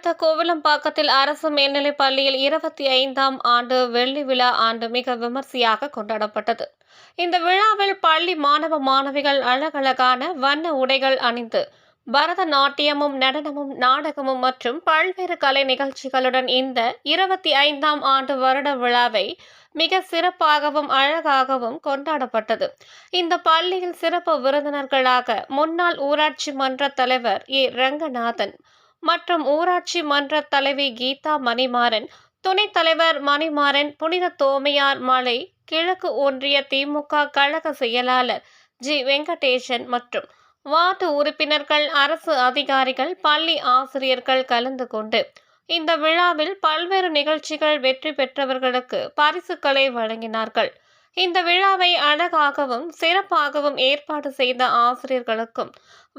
அடுத்த கோவிலம்பாக்கத்தில் அரசு மேல்நிலைப் பள்ளியில் 25ஆம் ஆண்டு வெள்ளி விழா ஆண்டு மிக விமர்சையாக கொண்டாடப்பட்டது. இந்த விழாவில் பள்ளி மாணவ மாணவிகள் அழகழகான வண்ண உடைகள் அணிந்து பரதநாட்டியமும் நடனமும் நாடகமும் மற்றும் பல்வேறு கலை நிகழ்ச்சிகளுடன் இந்த 25ஆம் ஆண்டு வருட விழாவை மிக சிறப்பாகவும் அழகாகவும் கொண்டாடப்பட்டது. இந்த பள்ளியில் சிறப்பு விருந்தினர்களாக முன்னாள் ஊராட்சி மன்ற தலைவர் ரங்கநாதன் மற்றும் ஊராட்சி மன்ற தலைவி கீதா மணிமாறன், துணைத் தலைவர் மணிமாறன், புனித தோமையார் மலை கிழக்கு ஒன்றிய திமுக கழக செயலாளர் வெங்கடேசன் மற்றும் வார்டு உறுப்பினர்கள், அரசு அதிகாரிகள், பள்ளி ஆசிரியர்கள் கலந்து கொண்டு இந்த விழாவில் பல்வேறு நிகழ்ச்சிகள் வெற்றி பெற்றவர்களுக்கு பரிசுகளை வழங்கினார்கள். இந்த விழாவை அழகாகவும் சிறப்பாகவும் ஏற்பாடு செய்த ஆசிரியர்களுக்கும்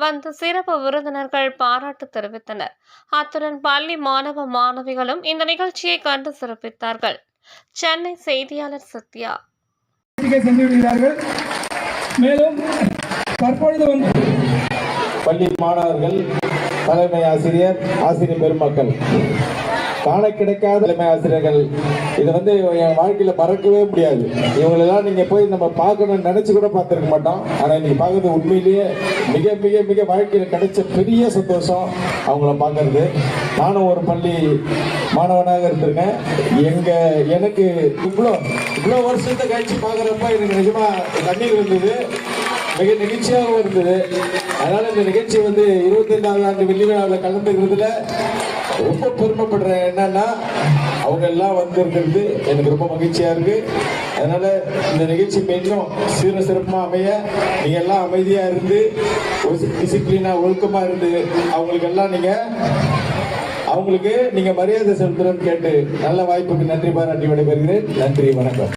வந்த சிறப்பு விருந்தினர்கள் பாராட்டு தெரிவித்தனர். அத்துடன் பள்ளி மாணவ மாணவிகளும் இந்த நிகழ்ச்சியை கண்டு சிறப்பித்தார்கள். சென்னை செய்தியாளர் சத்யா. மேலும் தற்பொழுது பள்ளி மாணவர்கள், தலைமை ஆசிரியர், ஆசிரியர் பெருமக்கள், காண கிடைக்காத தலைமை ஆசிரியர்கள், இது என் வாழ்க்கையில மறக்கவே முடியாது. இவங்களெல்லாம் நீங்க போய் நம்ம பார்க்கணும்னு நினைச்சு கூட பார்த்துருக்க மாட்டோம். ஆனா இன்னைக்கு பார்க்கறது உண்மையிலேயே மிக மிக மிக வாழ்க்கையில கிடைச்ச பெரிய சந்தோஷம் அவங்கள பார்க்கறது. நானும் ஒரு பள்ளி மாணவனாக இருந்திருக்கேன். எனக்கு இவ்வளோ வருஷத்தை கழிச்சு பார்க்குறப்ப எனக்கு நிஜமா தண்ணீர் இருந்தது, மிக நிகழ்ச்சியாகவும் இருந்தது. அதனால இந்த நிகழ்ச்சி 25ஆவது ஆண்டு வெள்ளி விழாவில் கலந்துக்கிறதுல ரொம்ப பெருமைப்படுறேன். என்னன்னா அவங்க எல்லாம் வந்திருக்கிறது எனக்கு ரொம்ப மகிழ்ச்சியா இருக்கு. அதனால இந்த நிகழ்ச்சி இன்னும் சிறப்பாக அமைய நீங்க எல்லாம் அமைதியா இருந்து டிசிப்ளினா ஒழுக்கமா இருந்து அவங்களுக்கு நீங்க மரியாதை செலுத்துறேன்னு கேட்டு நல்ல வாய்ப்புக்கு நன்றி பாராட்டி விடைபெறுகிறேன். நன்றி, வணக்கம்.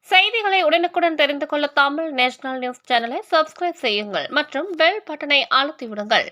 செய்திகளை உடனுக்குடன் தெரிந்து கொள்ள தமிழ் நேஷனல் நியூஸ் சேனலை சப்ஸ்கிரைப் செய்யுங்கள் மற்றும் பெல் பட்டனை அழுத்தி விடுங்கள்.